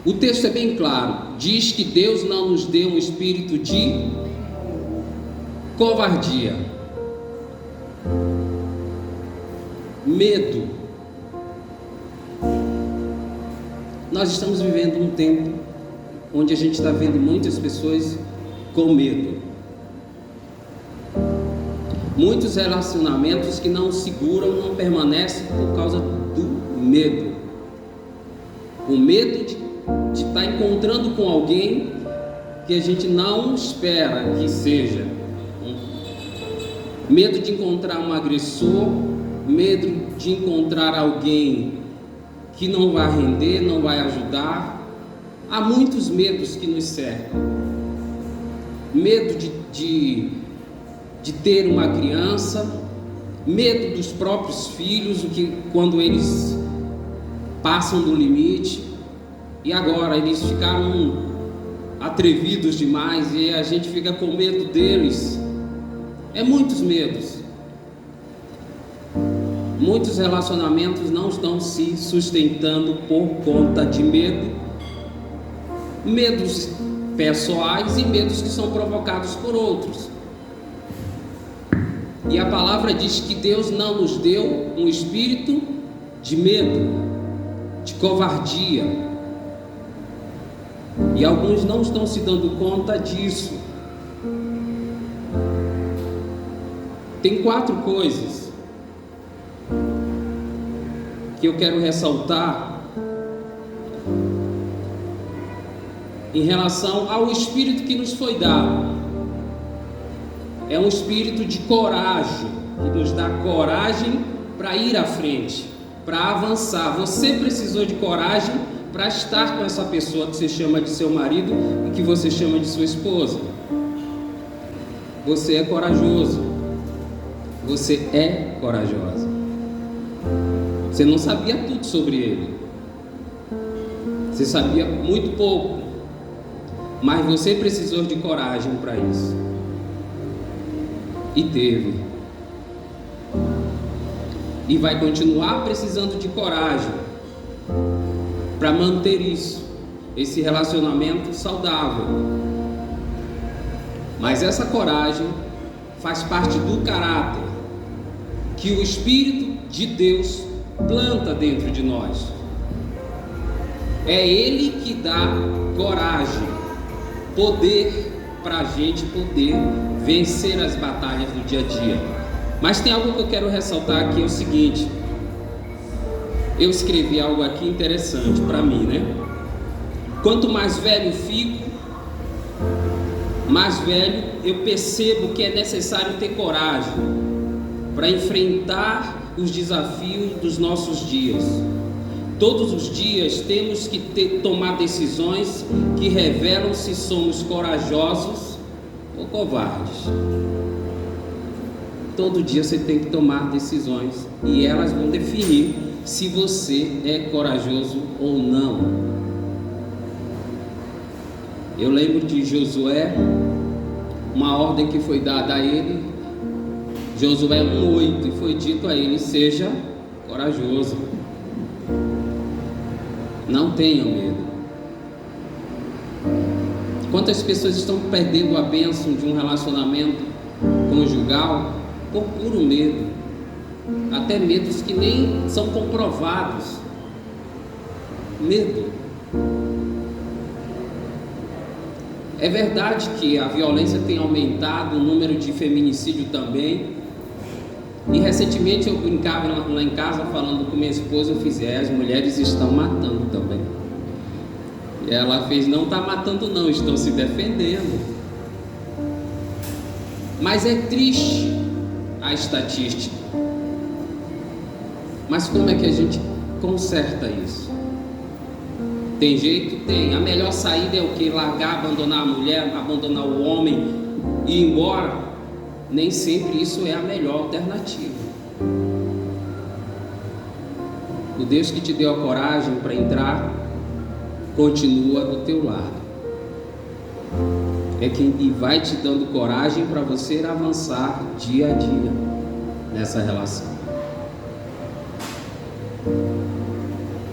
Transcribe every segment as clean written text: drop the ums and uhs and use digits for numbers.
O texto é bem claro, diz que Deus não nos deu um espírito de covardia, medo. Nós estamos vivendo um tempo onde a gente está vendo muitas pessoas com medo, muitos relacionamentos que não seguram, não permanecem por causa do medo. O medo de estar encontrando com alguém que a gente não espera que seja. Medo de encontrar um agressor, medo de encontrar alguém que não vai render, não vai ajudar. Há muitos medos que nos cercam. Medo de ter uma criança, medo dos próprios filhos, quando eles passam do limite, e agora eles ficaram atrevidos demais e a gente fica com medo deles. É muitos medos. Muitos relacionamentos não estão se sustentando por conta de medo, medos pessoais e medos que são provocados por outros. E a palavra diz que Deus não nos deu um espírito de medo, de covardia. E alguns não estão se dando conta disso. Tem 4 coisas que eu quero ressaltar em relação ao espírito que nos foi dado. É um espírito de coragem, que nos dá coragem para ir à frente, para avançar. Você precisou de coragem para estar com essa pessoa que você chama de seu marido e que você chama de sua esposa. Você é corajoso. Você é corajosa. Você não sabia tudo sobre ele. Você sabia muito pouco. Mas você precisou de coragem para isso. E teve. E vai continuar precisando de coragem para manter isso, esse relacionamento saudável. Mas essa coragem faz parte do caráter que o Espírito de Deus planta dentro de nós. É Ele que dá coragem, poder para a gente poder vencer as batalhas do dia a dia. Mas tem algo que eu quero ressaltar aqui, é o seguinte. Eu escrevi algo aqui interessante para mim, né? Quanto mais velho fico, mais velho eu percebo que é necessário ter coragem para enfrentar os desafios dos nossos dias. Todos os dias temos que tomar decisões que revelam se somos corajosos ou covardes. Todo dia você tem que tomar decisões e elas vão definir se você é corajoso ou não. Eu lembro de Josué, uma ordem que foi dada a ele, Josué 1:8, e foi dito a ele: seja corajoso, não tenha medo. Quantas pessoas estão perdendo a bênção de um relacionamento conjugal por puro medo, até medos que nem são comprovados. Medo. É verdade que a violência tem aumentado, o número de feminicídio também. E recentemente eu brincava lá em casa falando com minha esposa, eu fiz: as mulheres estão matando também. E ela fez: não está matando não, estão se defendendo. Mas é triste a estatística. Mas como é que a gente conserta isso? Tem jeito? Tem. A melhor saída é o que? Largar, abandonar a mulher, abandonar o homem e ir embora? Nem sempre isso é a melhor alternativa. O Deus que te deu a coragem para entrar continua do teu lado. É quem vai te dando coragem para você avançar dia a dia nessa relação.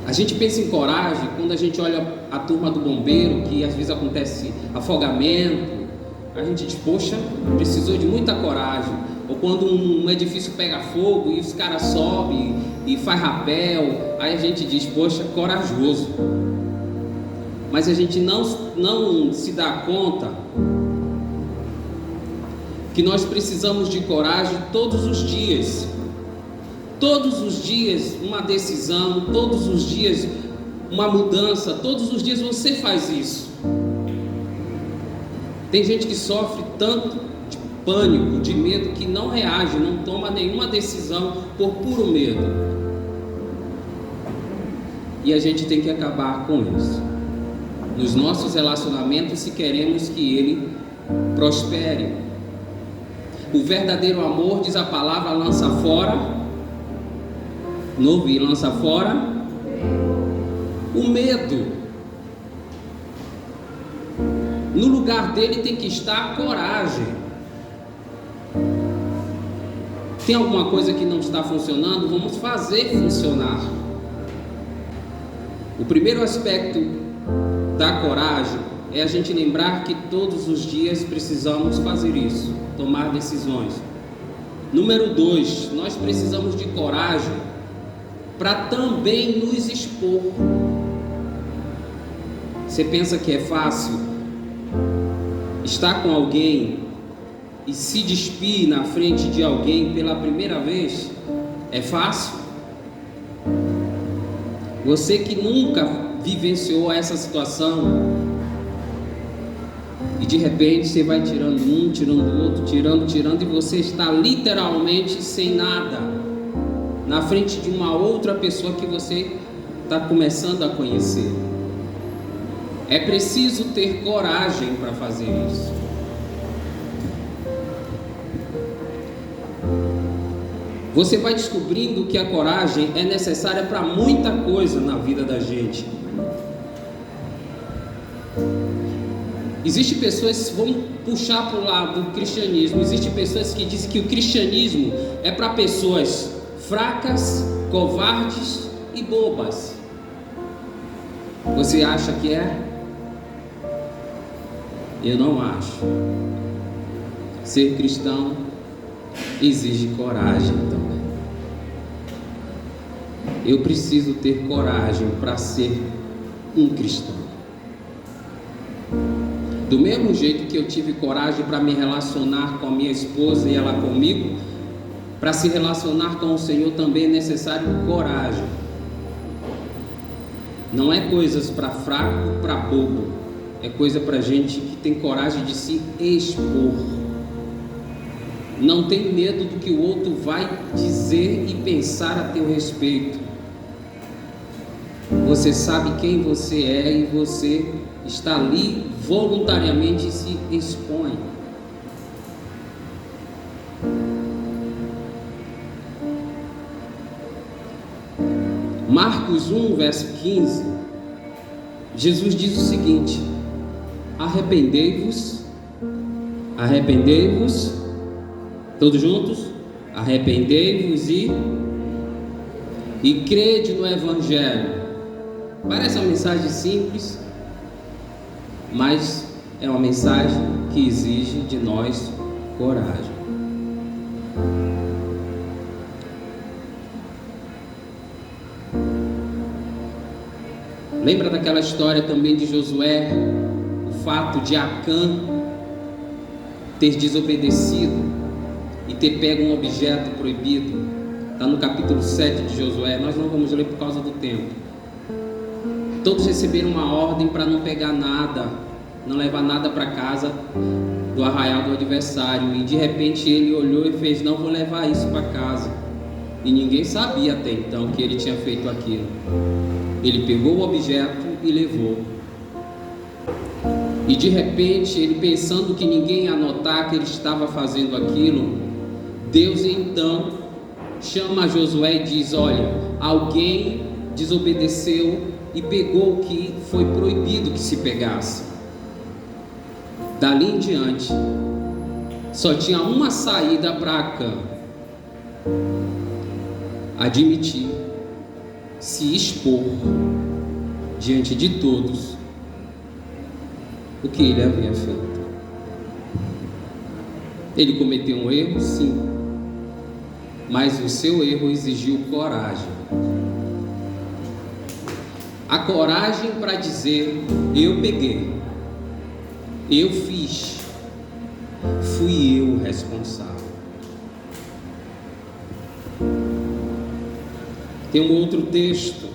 A gente pensa em coragem quando a gente olha a turma do bombeiro, que às vezes acontece afogamento, a gente diz, poxa, precisou de muita coragem. Ou quando um edifício pega fogo e os caras sobem e faz rapel, aí a gente diz, poxa, corajoso. Mas a gente não se dá conta que nós precisamos de coragem todos os dias. Todos os dias uma decisão, todos os dias uma mudança, todos os dias você faz isso. Tem gente que sofre tanto de pânico, de medo, que não reage, não toma nenhuma decisão por puro medo. E a gente tem que acabar com isso. Nos nossos relacionamentos, se queremos que ele prospere. O verdadeiro amor, diz a palavra, lança fora. Lança fora o medo. No lugar dele tem que estar a coragem. Tem alguma coisa que não está funcionando? Vamos fazer funcionar. O primeiro aspecto da coragem é a gente lembrar que todos os dias precisamos fazer isso, tomar decisões. Número 2, nós precisamos de coragem para também nos expor. Você pensa que é fácil estar com alguém e se despir na frente de alguém pela primeira vez? É fácil? Você que nunca vivenciou essa situação e de repente você vai tirando um, tirando o outro, tirando e você está literalmente sem nada na frente de uma outra pessoa que você está começando a conhecer. É preciso ter coragem para fazer isso. Você vai descobrindo que a coragem é necessária para muita coisa na vida da gente. Existem pessoas que vão puxar para o lado do cristianismo. Existem pessoas que dizem que o cristianismo é para pessoas fracas, covardes e bobas. Você acha que é? Eu não acho. Ser cristão exige coragem também. Eu preciso ter coragem para ser um cristão. Do mesmo jeito que eu tive coragem para me relacionar com a minha esposa e ela comigo, para se relacionar com o Senhor também é necessário coragem. Não é coisas para fraco, para bobo. É coisa para gente que tem coragem de se expor. Não tem medo do que o outro vai dizer e pensar a teu respeito. Você sabe quem você é e você está ali voluntariamente se expõe. Marcos 1, verso 15, Jesus diz o seguinte: arrependei-vos, todos juntos, arrependei-vos e crede no Evangelho. Parece uma mensagem simples, mas é uma mensagem que exige de nós coragem. Lembra daquela história também de Josué, o fato de Acã ter desobedecido e ter pego um objeto proibido? Está no capítulo 7 de Josué. Nós não vamos ler por causa do tempo. Todos receberam uma ordem para não pegar nada, não levar nada para casa do arraial do adversário, e de repente ele olhou e fez: não vou levar isso para casa. E ninguém sabia até então que ele tinha feito aquilo. Ele pegou o objeto e levou. E de repente, ele pensando que ninguém ia notar que ele estava fazendo aquilo, Deus então chama Josué e diz: olha, alguém desobedeceu e pegou o que foi proibido que se pegasse. Dali em diante, só tinha uma saída para Acã: admitir, se expor diante de todos o que ele havia feito. Ele cometeu um erro, sim, mas o seu erro exigiu coragem. A coragem para dizer: eu peguei, eu fiz, fui eu o responsável. Tem um outro texto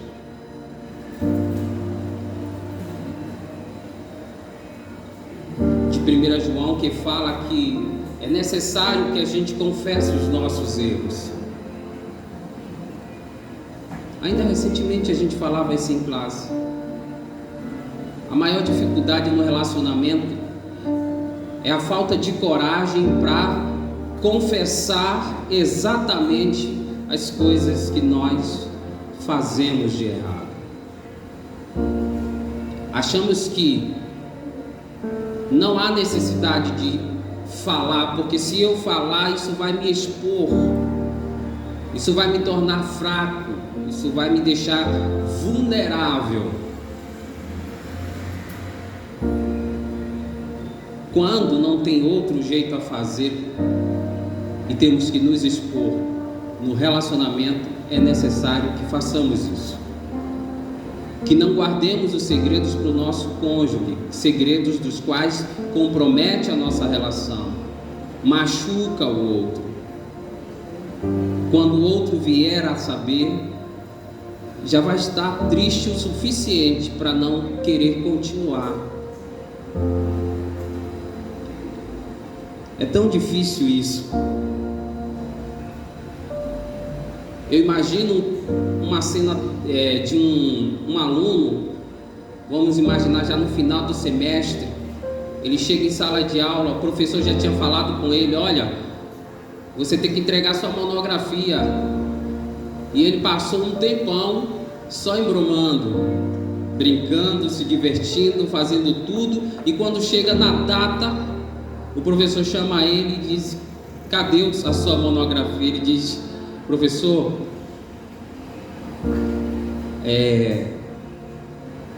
de 1 João que fala que é necessário que a gente confesse os nossos erros. Ainda recentemente a gente falava isso em classe. A maior dificuldade no relacionamento é a falta de coragem para confessar exatamente as coisas que nós fazemos de errado. Achamos que não há necessidade de falar, porque se eu falar, isso vai me expor, isso vai me tornar fraco, isso vai me deixar vulnerável. Quando não tem outro jeito a fazer e temos que nos expor no relacionamento, é necessário que façamos isso. Que não guardemos os segredos para o nosso cônjuge, segredos dos quais compromete a nossa relação, machuca o outro. Quando o outro vier a saber, já vai estar triste o suficiente para não querer continuar. É tão difícil isso. Eu imagino uma cena de um aluno, vamos imaginar já no final do semestre, ele chega em sala de aula, o professor já tinha falado com ele: olha, você tem que entregar sua monografia. E ele passou um tempão só embromando, brincando, se divertindo, fazendo tudo, e quando chega na data, o professor chama ele e diz: cadê a sua monografia? Ele diz: professor,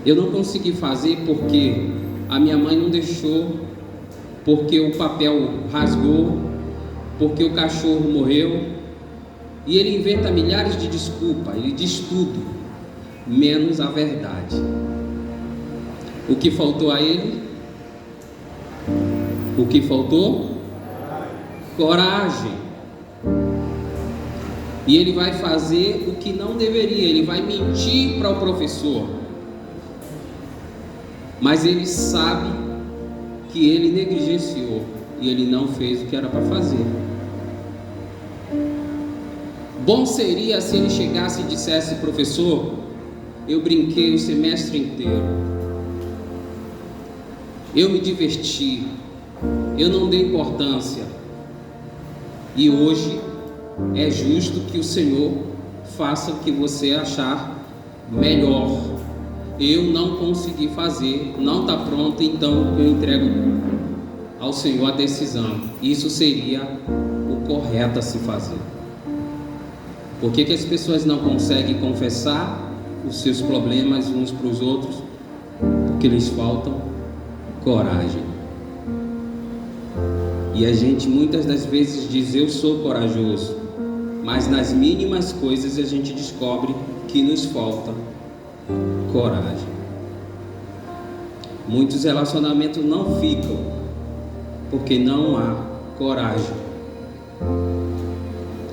eu não consegui fazer porque a minha mãe não deixou, porque o papel rasgou, porque o cachorro morreu. E ele inventa milhares de desculpas, ele diz tudo, menos a verdade. O que faltou a ele? O que faltou? Coragem. E ele vai fazer o que não deveria, ele vai mentir para o professor. Mas ele sabe que ele negligenciou e ele não fez o que era para fazer. Bom seria se ele chegasse e dissesse: professor, eu brinquei o semestre inteiro, eu me diverti, eu não dei importância, e hoje é justo que o Senhor faça o que você achar melhor. Eu não consegui fazer, não está pronto, então eu entrego ao Senhor a decisão. Isso seria o correto a se fazer. Por que as pessoas não conseguem confessar os seus problemas uns para os outros? Porque lhes faltam coragem. E a gente muitas das vezes diz: eu sou corajoso, mas nas mínimas coisas a gente descobre que nos falta coragem. Muitos relacionamentos não ficam porque não há coragem.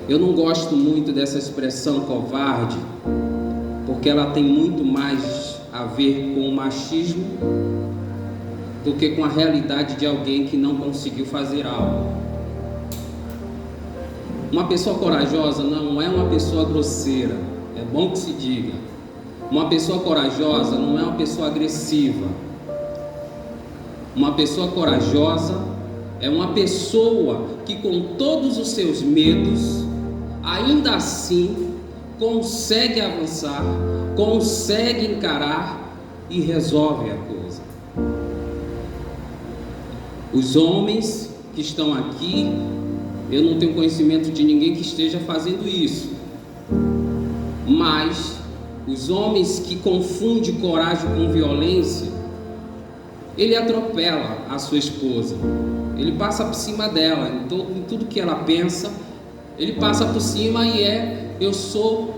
Eu não gosto muito dessa expressão covarde, porque ela tem muito mais a ver com o machismo do que com a realidade de alguém que não conseguiu fazer algo. Uma pessoa corajosa não é uma pessoa grosseira, é bom que se diga. Uma pessoa corajosa não é uma pessoa agressiva. Uma pessoa corajosa é uma pessoa que, com todos os seus medos, ainda assim consegue avançar, consegue encarar e resolve a coisa. Os homens que estão aqui, eu não tenho conhecimento de ninguém que esteja fazendo isso, mas os homens que confundem coragem com violência, ele atropela a sua esposa, ele passa por cima dela, em tudo que ela pensa, ele passa por cima e eu sou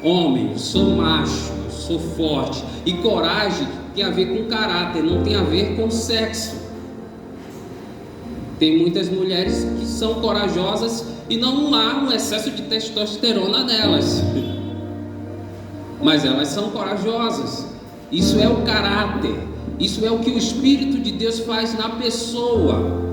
homem, eu sou macho, eu sou forte. E coragem tem a ver com caráter, não tem a ver com sexo. Tem muitas mulheres que são corajosas e não há um excesso de testosterona nelas, mas elas são corajosas. Isso é o caráter, isso é o que o Espírito de Deus faz na pessoa.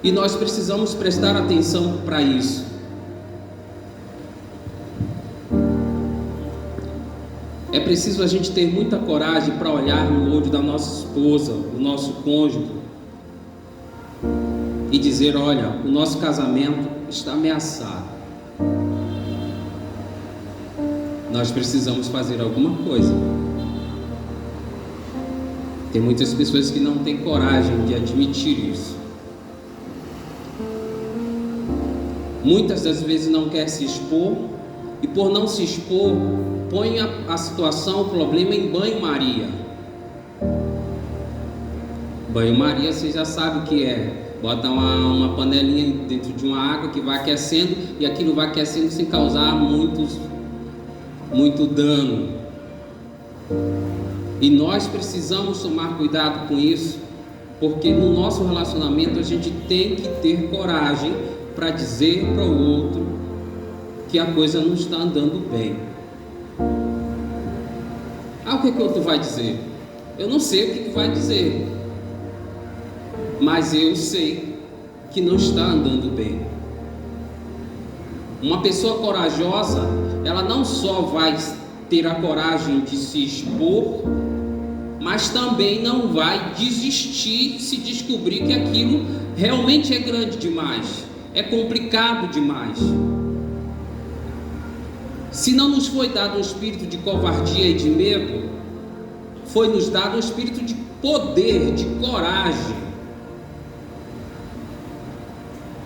E nós precisamos prestar atenção para isso. É preciso a gente ter muita coragem para olhar no olho da nossa esposa, do nosso cônjuge, e dizer: olha, o nosso casamento está ameaçado. Nós precisamos fazer alguma coisa. Tem muitas pessoas que não têm coragem de admitir isso. Muitas das vezes não quer se expor, e por não se expor, põe a situação, o problema em banho-maria. Banho-maria, você já sabe o que é. Bota uma panelinha dentro de uma água que vai aquecendo, e aquilo vai aquecendo sem causar muito dano. E nós precisamos tomar cuidado com isso, porque no nosso relacionamento a gente tem que ter coragem para dizer para o outro que a coisa não está andando bem. O que o outro vai dizer? Eu não sei o que vai dizer, mas eu sei que não está andando bem. Uma pessoa corajosa, ela não só vai ter a coragem de se expor, mas também não vai desistir se descobrir que aquilo realmente é grande demais, é complicado demais. Se não nos foi dado um espírito de covardia e de medo, foi nos dado um espírito de poder, de coragem.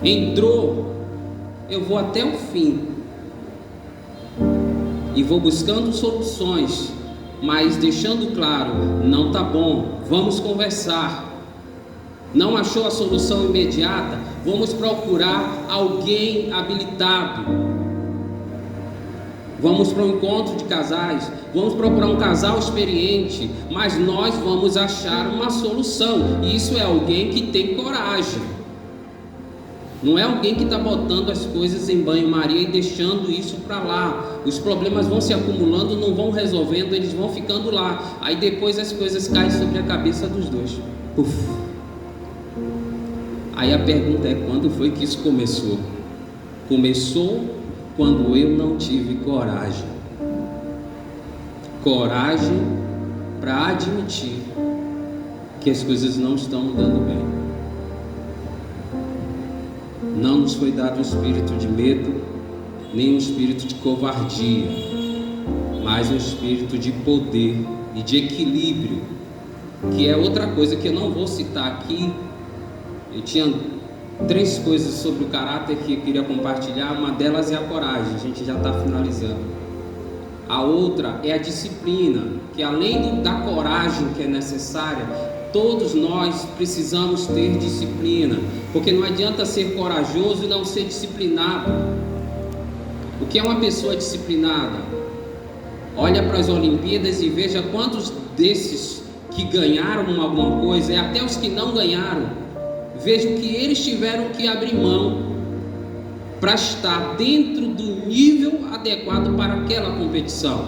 Entrou, eu vou até o fim e vou buscando soluções, mas deixando claro: não tá bom, vamos conversar. Não achou a solução imediata? Vamos procurar alguém habilitado. Vamos para um encontro de casais, vamos procurar um casal experiente, mas nós vamos achar uma solução. E isso é alguém que tem coragem. Não é alguém que está botando as coisas em banho-maria e deixando isso para lá. Os problemas vão se acumulando, não vão resolvendo, eles vão ficando lá. Aí depois as coisas caem sobre a cabeça dos dois. Uf. Aí a pergunta é: quando foi que isso começou? Começou quando eu não tive coragem. Coragem para admitir que as coisas não estão andando bem. Não nos foi dado um espírito de medo, nem um espírito de covardia, mas um espírito de poder e de equilíbrio, que é outra coisa que eu não vou citar aqui. Eu tinha 3 coisas sobre o caráter que eu queria compartilhar. Uma delas é a coragem, a gente já está finalizando. A outra é a disciplina, que além da coragem que é necessária, todos nós precisamos ter disciplina, porque não adianta ser corajoso e não ser disciplinado. O que é uma pessoa disciplinada? Olha para as Olimpíadas e veja quantos desses que ganharam alguma coisa, e até os que não ganharam, veja que eles tiveram que abrir mão para estar dentro do nível adequado para aquela competição.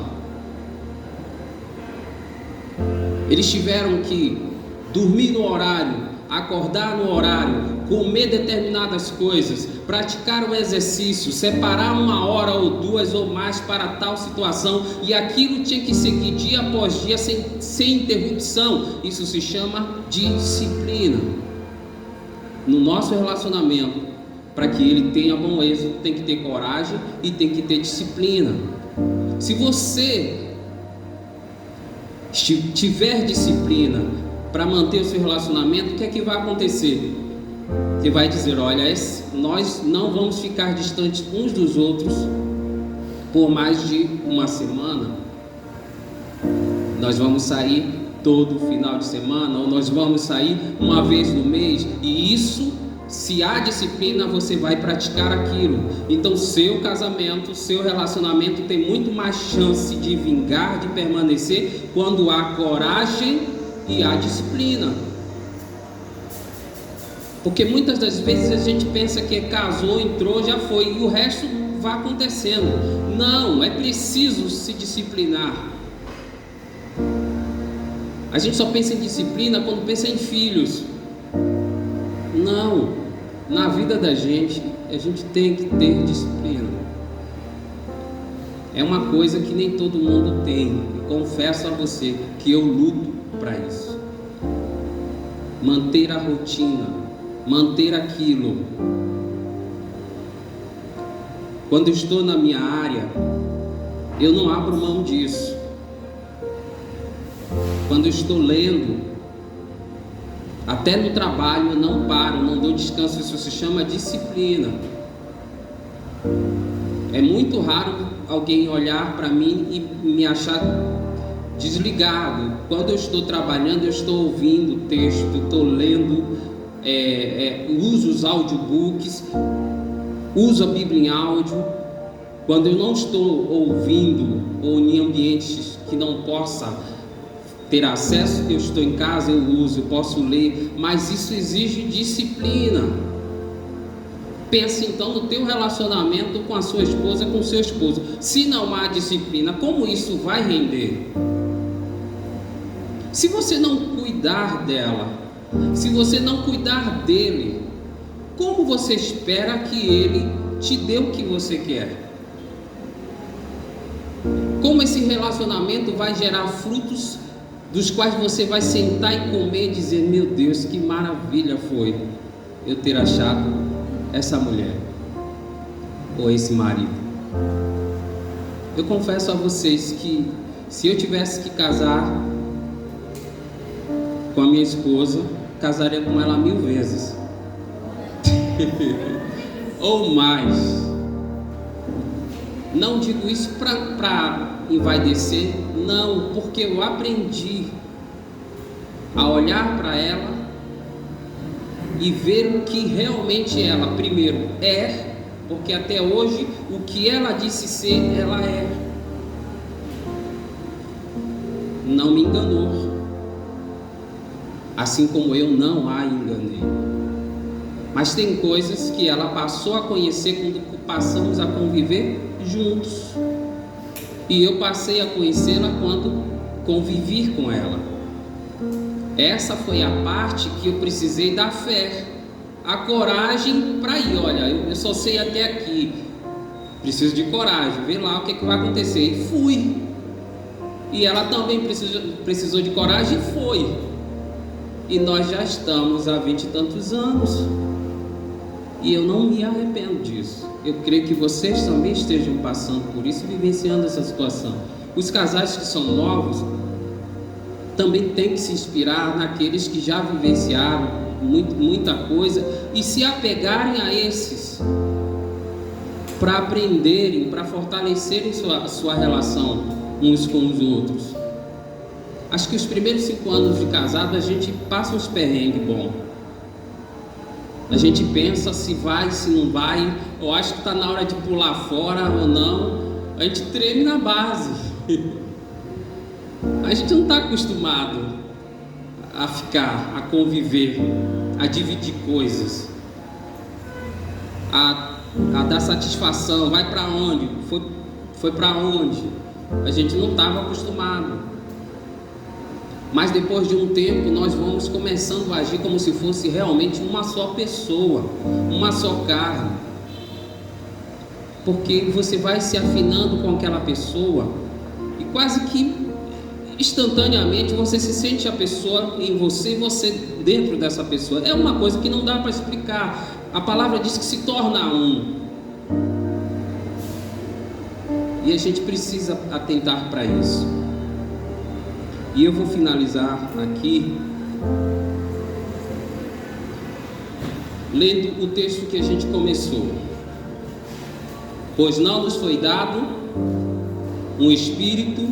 Eles tiveram que dormir no horário, acordar no horário, comer determinadas coisas, praticar o exercício, separar 1 hora ou 2 ou mais para tal situação, e aquilo tinha que seguir dia após dia sem interrupção. Isso se chama disciplina. No nosso relacionamento, para que ele tenha bom êxito, tem que ter coragem e tem que ter disciplina. Se você tiver disciplina para manter o seu relacionamento, o que é que vai acontecer? que vai dizer: olha, nós não vamos ficar distantes uns dos outros por mais de uma semana. Nós vamos sair todo final de semana, ou nós vamos sair uma vez no mês, e isso, se há disciplina, você vai praticar aquilo. Então seu casamento, seu relacionamento tem muito mais chance de vingar, de permanecer, quando há coragem e há disciplina. Porque muitas das vezes a gente pensa que casou, entrou, já foi, e o resto vai acontecendo. Não, é preciso se disciplinar. A gente só pensa em disciplina quando pensa em filhos. Não, na vida da gente, a gente tem que ter disciplina. É uma coisa que nem todo mundo tem, e confesso a você que eu luto para isso. Manter a rotina, manter aquilo. Quando eu estou na minha área, eu não abro mão disso. Quando eu estou lendo, até no trabalho eu não paro, não dou descanso. Isso se chama disciplina. É muito raro alguém olhar para mim e me achar desligado. Quando eu estou trabalhando, eu estou ouvindo texto, estou lendo, uso os audiobooks, uso a Bíblia em áudio. Quando eu não estou ouvindo, ou em ambientes que não possa ter acesso, eu estou em casa, eu uso, eu posso ler, mas isso exige disciplina. Pense então no teu relacionamento com a sua esposa, com o seu esposo. Se não há disciplina, como isso vai render? Se você não cuidar dela, se você não cuidar dele, como você espera que ele te dê o que você quer? Como esse relacionamento vai gerar frutos dos quais você vai sentar e comer e dizer: meu Deus, que maravilha foi eu ter achado essa mulher ou esse marido. Eu confesso a vocês que se eu tivesse que casar com a minha esposa, casaria com ela 1000 vezes ou mais. Não digo isso para envaidecer, não, porque eu aprendi a olhar para ela e ver o que realmente ela, primeiro, é, porque até hoje o que ela disse ser, ela é. Não me enganou, assim como eu não a enganei. Mas tem coisas que ela passou a conhecer quando passamos a conviver juntos, e eu passei a conhecê-la quando convivi com ela. Essa foi a parte que eu precisei da fé, a coragem para ir. Olha, eu só sei até aqui, preciso de coragem, ver lá o que vai acontecer. E fui. E ela também precisou de coragem e foi. E nós já estamos há 20 e tantos anos, e eu não me arrependo disso. Eu creio que vocês também estejam passando por isso, vivenciando essa situação. Os casais que são novos também têm que se inspirar naqueles que já vivenciaram muita coisa e se apegarem a esses para aprenderem, para fortalecerem sua relação uns com os outros. Acho que os primeiros 5 anos de casado a gente passa uns perrengues bons. A gente pensa se vai, se não vai, ou acho que está na hora de pular fora ou não. A gente treme na base. A gente não está acostumado a ficar, a conviver, a dividir coisas, a dar satisfação. Vai para onde? Foi para onde? A gente não estava acostumado. Mas depois de um tempo nós vamos começando a agir como se fosse realmente uma só pessoa, uma só carne, porque você vai se afinando com aquela pessoa e quase que instantaneamente você se sente a pessoa em você e você dentro dessa pessoa. É uma coisa que não dá para explicar. A palavra diz que se torna um, e a gente precisa atentar para isso. E eu vou finalizar aqui lendo o texto que a gente começou. Pois não nos foi dado um espírito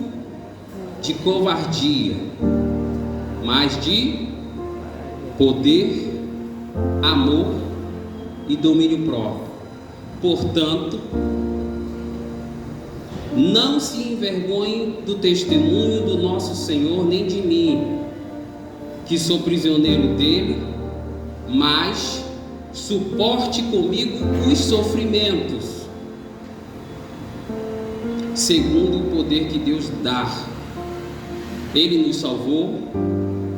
de covardia, mas de poder, amor e domínio próprio. Portanto, não se envergonhe do testemunho do nosso Senhor, nem de mim, que sou prisioneiro dele, mas suporte comigo os sofrimentos, segundo o poder que Deus dá. Ele nos salvou,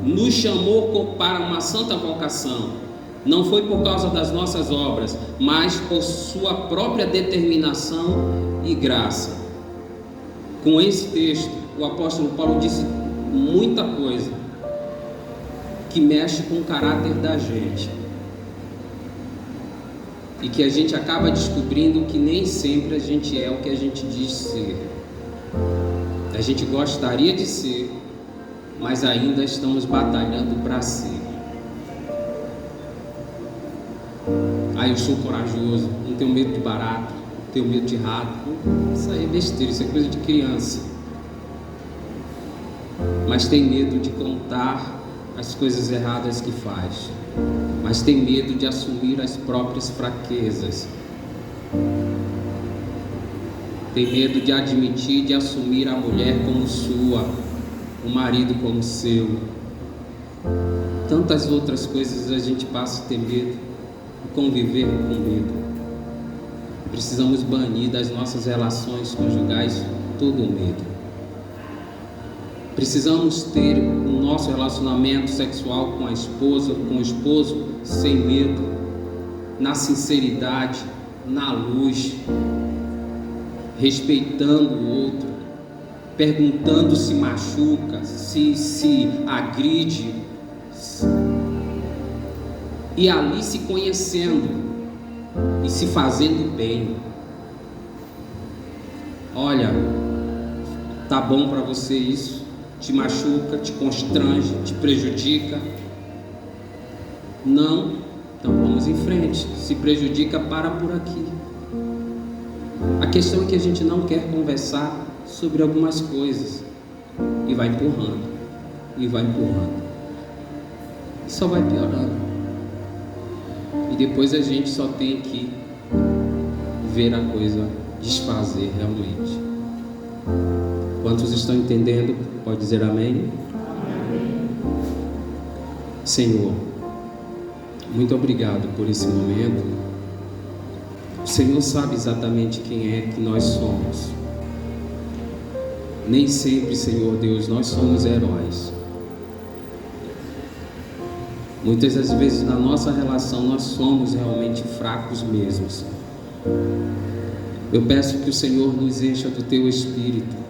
nos chamou para uma santa vocação. Não foi por causa das nossas obras, mas por sua própria determinação e graça. Com esse texto, o apóstolo Paulo disse muita coisa que mexe com o caráter da gente, e que a gente acaba descobrindo que nem sempre a gente é o que a gente diz ser. A gente gostaria de ser, mas ainda estamos batalhando para ser. Eu sou corajoso, não tenho medo de barato, não tenho medo de rato. Isso aí é besteira, isso é coisa de criança. Mas tem medo de contar as coisas erradas que faz, mas tem medo de assumir as próprias fraquezas, tem medo de admitir, de assumir a mulher como sua, o marido como seu. Tantas outras coisas a gente passa a ter medo, conviver com medo. Precisamos banir das nossas relações conjugais todo o medo. Precisamos ter o nosso relacionamento sexual com a esposa, com o esposo, sem medo, na sinceridade, na luz, respeitando o outro, perguntando se machuca, se agride, e ali se conhecendo e se fazendo bem. Olha, tá bom para você isso? Te machuca, te constrange, te prejudica? Não? Então vamos em frente. Se prejudica, para por aqui. A questão é que a gente não quer conversar sobre algumas coisas e vai empurrando, e vai empurrando, e só vai piorando. E depois a gente só tem que ver a coisa desfazer realmente. Quantos estão entendendo? Pode dizer amém? Amém. Senhor, muito obrigado por esse momento. O Senhor sabe exatamente quem é que nós somos. Nem sempre, Senhor Deus, nós somos heróis. Muitas das vezes na nossa relação nós somos realmente fracos mesmo, Senhor. Eu peço que o Senhor nos encha do Teu Espírito.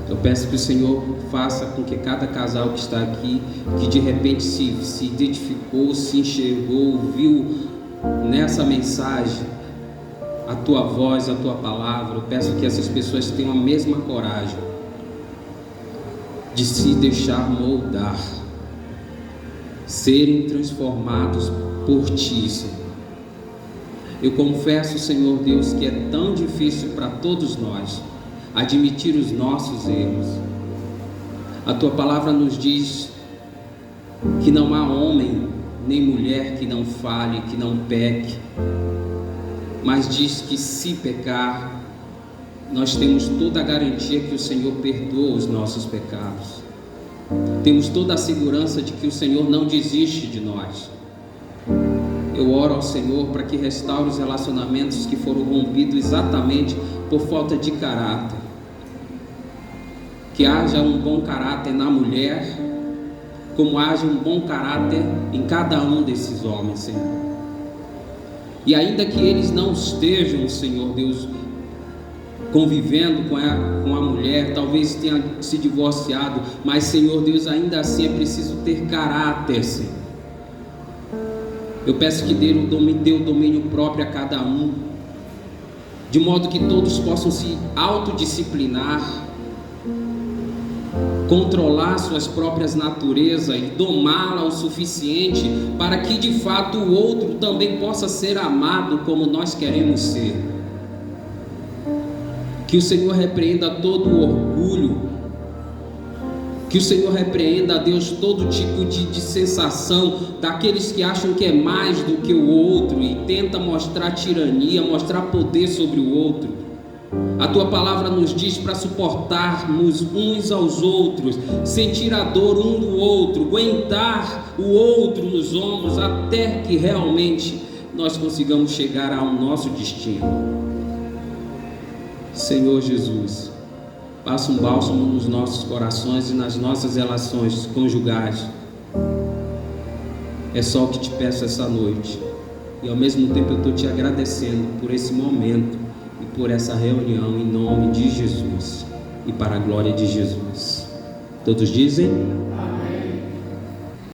Eu peço que o Senhor faça com que cada casal que está aqui, que de repente se identificou, se enxergou, viu nessa mensagem a Tua voz, a Tua palavra, eu peço que essas pessoas tenham a mesma coragem de se deixar moldar, serem transformados por Ti, Senhor. Eu confesso, Senhor Deus, que é tão difícil para todos nós admitir os nossos erros. A Tua palavra nos diz que não há homem nem mulher que não fale, que não peque, mas diz que se pecar, nós temos toda a garantia que o Senhor perdoa os nossos pecados. Temos toda a segurança de que o Senhor não desiste de nós. Eu oro ao Senhor para que restaure os relacionamentos que foram rompidos exatamente por falta de caráter. Que haja um bom caráter na mulher, como haja um bom caráter em cada um desses homens, Senhor. E ainda que eles não estejam, Senhor Deus, convivendo com a mulher, talvez tenha se divorciado, mas, Senhor Deus, ainda assim é preciso ter caráter, Senhor. Eu peço que dê o domínio próprio a cada um, de modo que todos possam se autodisciplinar, controlar suas próprias naturezas e domá-la o suficiente para que de fato o outro também possa ser amado como nós queremos ser. Que o Senhor repreenda todo o orgulho, que o Senhor repreenda, Deus, todo tipo de sensação daqueles que acham que é mais do que o outro e tenta mostrar tirania, mostrar poder sobre o outro. A tua palavra nos diz para suportarmos uns aos outros, sentir a dor um do outro, aguentar o outro nos ombros até que realmente nós consigamos chegar ao nosso destino. Senhor Jesus, passa um bálsamo nos nossos corações e nas nossas relações conjugais. É só o que te peço essa noite. E ao mesmo tempo eu estou te agradecendo por esse momento e por essa reunião em nome de Jesus e para a glória de Jesus. Todos dizem?